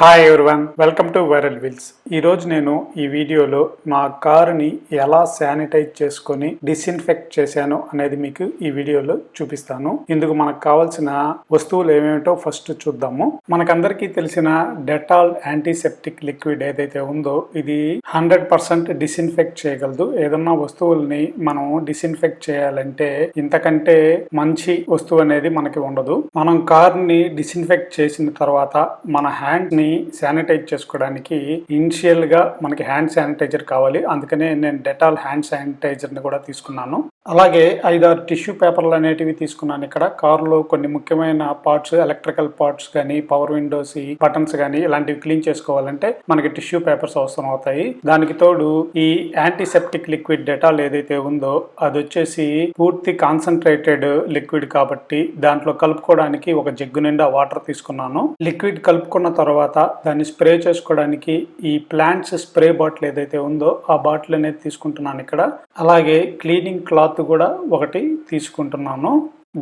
Hi everyone, welcome to viral wheels. ఈరోజు నేను ఈ వీడియోలో నా కారుని ఎలా శానిటైజ్ చేసుకొని డిస్ఇన్ఫెక్ట్ చేశాను అనేది మీకు ఈ వీడియోలో చూపిస్తాను. ఇందుకు మనకు కావాల్సిన వస్తువులు ఏమేమిటో ఫస్ట్ చూద్దాము. మనకందరికీ తెలిసిన డెటాల్ యాంటీసెప్టిక్ లిక్విడ్ ఏదైతే ఉందో ఇది 100% డిస్ఇన్ఫెక్ట్ చేయగలదు. ఏదన్నా వస్తువుల్ని మనం డిస్ఇన్ఫెక్ట్ చేయాలంటే ఇంతకంటే మంచి వస్తువు అనేది మనకి ఉండదు. మనం కార్ని డిస్ఇన్ఫెక్ట్ చేసిన తర్వాత మన హ్యాండ్ ని శానిటైజ్ చేసుకోవడానికి ఇనిషియల్ గా మనకి హ్యాండ్ శానిటైజర్ కావాలి. అందుకనే నేను డెటాల్ హ్యాండ్ శానిటైజర్ ని కూడా తీసుకున్నాను. అలాగే 5-6 టిష్యూ పేపర్లు అనేటివి తీసుకున్నాను. ఇక్కడ కారులో కొన్ని ముఖ్యమైన పార్ట్స్, ఎలక్ట్రికల్ పార్ట్స్ కానీ, పవర్ విండోస్ బటన్స్ కానీ ఇలాంటివి క్లీన్ చేసుకోవాలంటే మనకి టిష్యూ పేపర్స్ అవసరం అవుతాయి. దానికి తోడు ఈ యాంటీసెప్టిక్ లిక్విడ్ డెటాల్ ఏదైతే ఉందో అది వచ్చేసి పూర్తి కాన్సన్ట్రేటెడ్ లిక్విడ్ కాబట్టి దాంట్లో కలుపుకోవడానికి ఒక జగ్గు నిండా వాటర్ తీసుకున్నాను. లిక్విడ్ కలుపుకున్న తర్వాత దాన్ని స్ప్రే చేసుకోవడానికి ఈ ప్లాంట్స్ స్ప్రే బాటిల్ ఏదైతే ఉందో ఆ బాటిల్ అనేది తీసుకుంటున్నాను ఇక్కడ. అలాగే క్లీనింగ్ క్లాత్ కూడా ఒకటి తీసుకుంటున్నాను.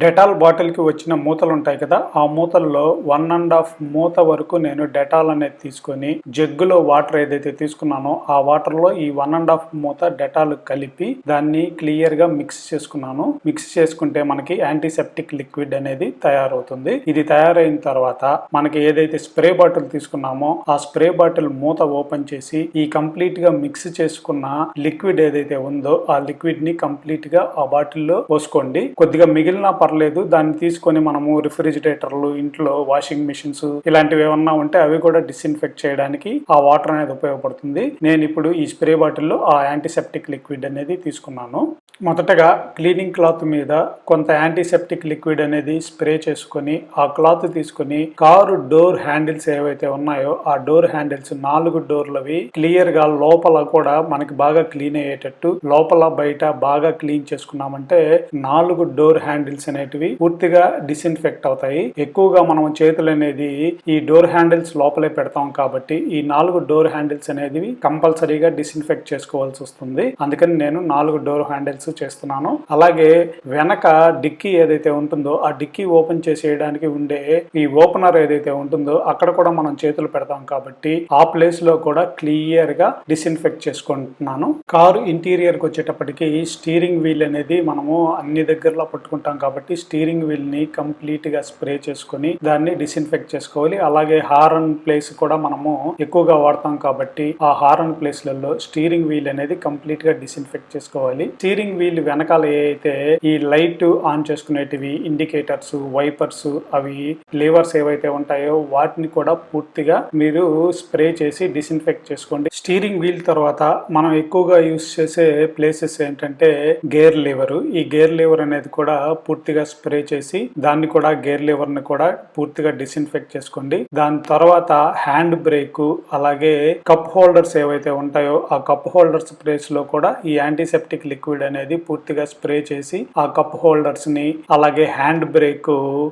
డెటాల్ బాటిల్కి వచ్చిన మూతలు ఉంటాయి కదా, ఆ మూతల్లో 1.5 మూత వరకు నేను డెటాల్ అనేది తీసుకొని జగ్గులో వాటర్ ఏదైతే తీసుకున్నానో ఆ వాటర్లో ఈ 1.5 మూత డెటాల్ కలిపి దాన్ని క్లియర్ గా మిక్స్ చేసుకున్నాను. మిక్స్ చేసుకుంటే మనకి యాంటీసెప్టిక్ లిక్విడ్ అనేది తయారవుతుంది. ఇది తయారైన తర్వాత మనకి ఏదైతే స్ప్రే బాటిల్ తీసుకున్నామో ఆ స్ప్రే బాటిల్ మూత ఓపెన్ చేసి ఈ కంప్లీట్ గా మిక్స్ చేసుకున్న లిక్విడ్ ఏదైతే ఉందో ఆ లిక్విడ్ ని కంప్లీట్ గా ఆ బాటిల్లో పోసుకోండి. కొద్దిగా మిగిలిన పర్లేదు, దాన్ని తీసుకొని మనము రిఫ్రిజిరేటర్లు, ఇంట్లో వాషింగ్ మిషన్స్ ఇలాంటివి ఏమన్నా ఉంటే అవి కూడా డిస్ఇన్ఫెక్ట్ చేయడానికి ఆ వాటర్ అనేది ఉపయోగపడుతుంది. నేను ఇప్పుడు ఈ స్ప్రే బాటిల్లో ఆ యాంటీసెప్టిక్ లిక్విడ్ అనేది తీసుకున్నాను. మొదటగా క్లీనింగ్ క్లాత్ మీద కొంత యాంటీసెప్టిక్ లిక్విడ్ అనేది స్ప్రే చేసుకొని ఆ క్లాత్ తీసుకొని కారు డోర్ హ్యాండిల్స్ ఏవైతే ఉన్నాయో ఆ డోర్ హ్యాండిల్స్ 4 డోర్లవి క్లియర్ గా లోపల కూడా మనకి బాగా క్లీన్ అయ్యేటట్టు లోపల బయట బాగా క్లీన్ చేసుకున్నామంటే 4 డోర్ హ్యాండిల్స్ అనేటివి పూర్తిగా డిస్ఇన్ఫెక్ట్ అవుతాయి. ఎక్కువగా మనం చేతులు అనేది ఈ డోర్ హ్యాండిల్స్ లోపలే పెడతాం కాబట్టి ఈ 4 డోర్ హ్యాండిల్స్ అనేది కంపల్సరీగా డిస్ఇన్ఫెక్ట్ చేసుకోవాల్సి వస్తుంది. అందుకని నేను 4 డోర్ హ్యాండిల్స్ చేస్తున్నాను. అలాగే వెనక డిక్కీ ఏదైతే ఉంటుందో ఆ డిక్కీ ఓపెన్ చేసేయడానికి ఉండే ఈ ఓపెనర్ ఏదైతే ఉంటుందో అక్కడ కూడా మనం చేతులు పెడతాం కాబట్టి ఆ ప్లేస్ లో కూడా క్లియర్ గా డిస్ఇన్ఫెక్ట్ చేసుకుంటున్నాను. కారు ఇంటీరియర్ కి వచ్చేటప్పటికి స్టీరింగ్ వీల్ అనేది మనము అన్ని దగ్గరలో పట్టుకుంటాం కాబట్టి స్టీరింగ్ వీల్ ని కంప్లీట్ గా స్ప్రే చేసుకొని దాన్ని డిస్ఇన్ఫెక్ట్ చేసుకోవాలి. అలాగే హారన్ ప్లేస్ కూడా మనము ఎక్కువగా వాడతాం కాబట్టి ఆ హారన్ ప్లేస్లలో స్టీరింగ్ వీల్ అనేది కంప్లీట్ గా డిస్ఇన్ఫెక్ట్ చేసుకోవాలి. స్టీరింగ్ వీల్ వెనకాల ఏవైతే ఈ లైట్ ఆన్ చేసుకునేటివి ఇండికేటర్స్, వైపర్స్, అవి లివర్స్ ఏవైతే ఉంటాయో వాటిని కూడా పూర్తిగా మీరు స్ప్రే చేసి డిస్ఇన్ఫెక్ట్ చేసుకోండి. స్టీరింగ్ వీల్ తర్వాత మనం ఎక్కువగా యూస్ చేసే ప్లేసెస్ ఏంటంటే గేర్ లివర్. ఈ గేర్ లివర్ అనేది కూడా పూర్తిగా స్ప్రే చేసి దాన్ని కూడా గేర్ లివర్ ని కూడా పూర్తిగా డిస్ఇన్ఫెక్ట్ చేసుకోండి. దాని తర్వాత హ్యాండ్ బ్రేక్, అలాగే కప్ హోల్డర్స్ ఏవైతే ఉంటాయో ఆ కప్ హోల్డర్స్ ప్లేస్ లో కూడా ఈ యాంటీసెప్టిక్ లిక్విడ్ అనేది పూర్తిగా స్ప్రే చేసి ఆ కప్ హోల్డర్స్ ని, అలాగే హ్యాండ్ బ్రేక్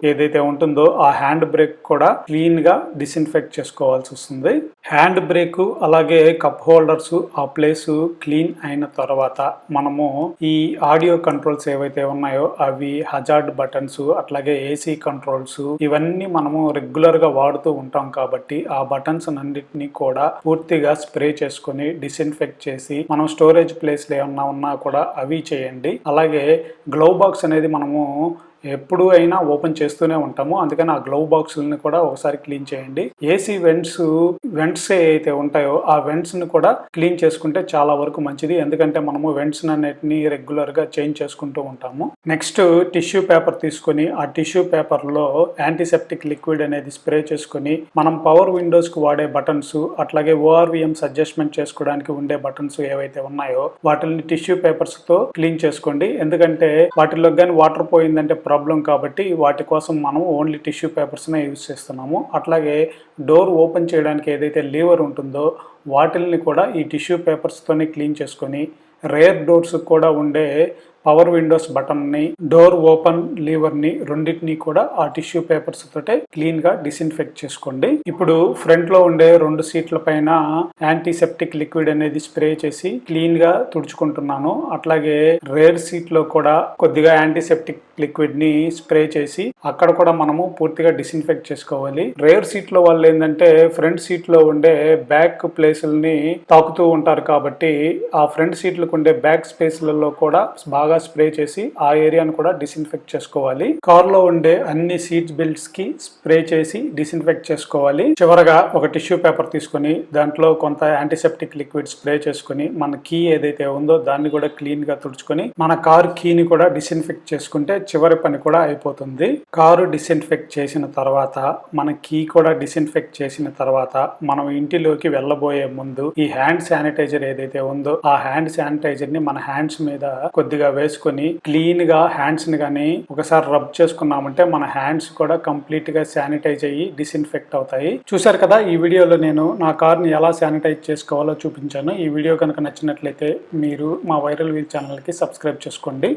ఏదైతే ఉంటుందో ఆ హ్యాండ్ బ్రేక్ కూడా క్లీన్ గా డిస్ఇన్ఫెక్ట్ చేసుకోవాల్సి వస్తుంది. హ్యాండ్ బ్రేక్ అలాగే కప్ హోల్డర్స్ ఆ ప్లేస్ క్లీన్ అయిన తర్వాత మనము ఈ ఆడియో కంట్రోల్స్ ఏవైతే ఉన్నాయో అవి హజార్డ్ బటన్స్, అట్లాగే ఏసీ కంట్రోల్స్ ఇవన్నీ మనము రెగ్యులర్ గా వాడుతూ ఉంటాం కాబట్టి ఆ బటన్స్ అన్నిటిని కూడా పూర్తిగా స్ప్రే చేసుకొని డిస్ఇన్ఫెక్ట్ చేసి మనం స్టోరేజ్ ప్లేస్ లో ఏమన్నా ఉన్నా కూడా అవి చేయండి. అలాగే గ్లౌ బాక్స్ అనేది మనము ఎప్పుడు అయినా ఓపెన్ చేస్తూనే ఉంటాము, అందుకని ఆ గ్లౌ బాక్స్ని కూడా ఒకసారి క్లీన్ చేయండి. ఏసీ వెంట్స్ ఏవైతే ఉంటాయో ఆ వెంట్స్ ని కూడా క్లీన్ చేసుకుంటే చాలా వరకు మంచిది. ఎందుకంటే మనము వెంట్స్ అన్నిటిని రెగ్యులర్ గా చేంజ్ చేసుకుంటూ ఉంటాము. నెక్స్ట్ టిష్యూ పేపర్ తీసుకొని ఆ టిష్యూ పేపర్ లో యాంటీసెప్టిక్ లిక్విడ్ అనేది స్ప్రే చేసుకొని మనం పవర్ విండోస్ కు వాడే బటన్స్, అట్లాగే ఓఆర్విఎంస్ అడ్జస్ట్మెంట్ చేసుకోవడానికి ఉండే బటన్స్ ఏవైతే ఉన్నాయో వాటిని టిష్యూ పేపర్స్ తో క్లీన్ చేసుకోండి. ఎందుకంటే వాటిలో కానీ వాటర్ పోయిందంటే ప్రాబ్లం కాబట్టి వాటి కోసం మనం ఓన్లీ టిష్యూ పేపర్స్నే యూజ్ చేస్తున్నాము. అట్లాగే డోర్ ఓపెన్ చేయడానికి ఏదైతే లీవర్ ఉంటుందో వాటిల్ని కూడా ఈ టిష్యూ పేపర్స్తోనే క్లీన్ చేసుకొని రేర్ డోర్స్ కూడా ఉండే పవర్ విండోస్ బటన్ ని, డోర్ ఓపెన్ లీవర్ ని రెండింటిని కూడా ఆ టిష్యూ పేపర్స్ తోటే క్లీన్ గా డిస్ఇన్ఫెక్ట్ చేసుకోండి. ఇప్పుడు ఫ్రంట్ లో ఉండే 2 సీట్ల పైన యాంటీసెప్టిక్ లిక్విడ్ అనేది స్ప్రే చేసి క్లీన్ గా తుడుచుకుంటున్నాను. అట్లాగే రేర్ సీట్ లో కూడా కొద్దిగా యాంటీసెప్టిక్ లిక్విడ్ ని స్ప్రే చేసి అక్కడ కూడా మనము పూర్తిగా డిస్ఇన్ఫెక్ట్ చేసుకోవాలి. రేర్ సీట్ లో వాళ్ళు ఏంటంటే ఫ్రంట్ సీట్ లో ఉండే బ్యాక్ ప్లేసుల్ని తాకుతూ ఉంటారు కాబట్టి ఆ ఫ్రంట్ సీట్లకు ఉండే బ్యాక్ స్పేస్లలో కూడా బాగా స్ప్రే చేసి ఆ ఏరియాను కూడా డిస్ఇన్ఫెక్ట్ చేసుకోవాలి. కార్ లో ఉండే అన్ని సీట్ బెల్ట్స్ కి స్ప్రే చేసి డిస్ఇన్ఫెక్ట్ చేసుకోవాలి. చివరగా ఒక టిష్యూ పేపర్ తీసుకొని దాంట్లో కొంత యాంటీసెప్టిక్ లిక్విడ్ స్ప్రే చేసుకుని మన కీ ఏదైతే ఉందో దాన్ని కూడా క్లీన్ గా తుడుచుకొని మన కార్ కీని కూడా డిస్ఇన్ఫెక్ట్ చేసుకుంటే చివరి పని కూడా అయిపోతుంది. కారు డిస్ఇన్ఫెక్ట్ చేసిన తర్వాత మన కీ కూడా డిస్ఇన్ఫెక్ట్ చేసిన తర్వాత మనం ఇంటిలోకి వెళ్ళబోయే ముందు ఈ హ్యాండ్ శానిటైజర్ ఏదైతే ఉందో ఆ హ్యాండ్ శానిటైజర్ ని మన హ్యాండ్స్ మీద కొద్దిగా వేసుకొని క్లీన్ గా హ్యాండ్స్ ని గానీ ఒకసారి రబ్ చేసుకున్నామంటే మన హ్యాండ్స్ కూడా కంప్లీట్ గా శానిటైజ్ అయ్యి డిస్ఇన్ఫెక్ట్ అవుతాయి. చూశారు కదా, ఈ వీడియోలో నేను నా కార్ ని ఎలా శానిటైజ్ చేసుకోవాలో చూపించాను. ఈ వీడియో కనుక నచ్చినట్లయితే మీరు మా వైరల్ వీల్ ఛానల్ కి సబ్స్క్రైబ్ చేసుకోండి.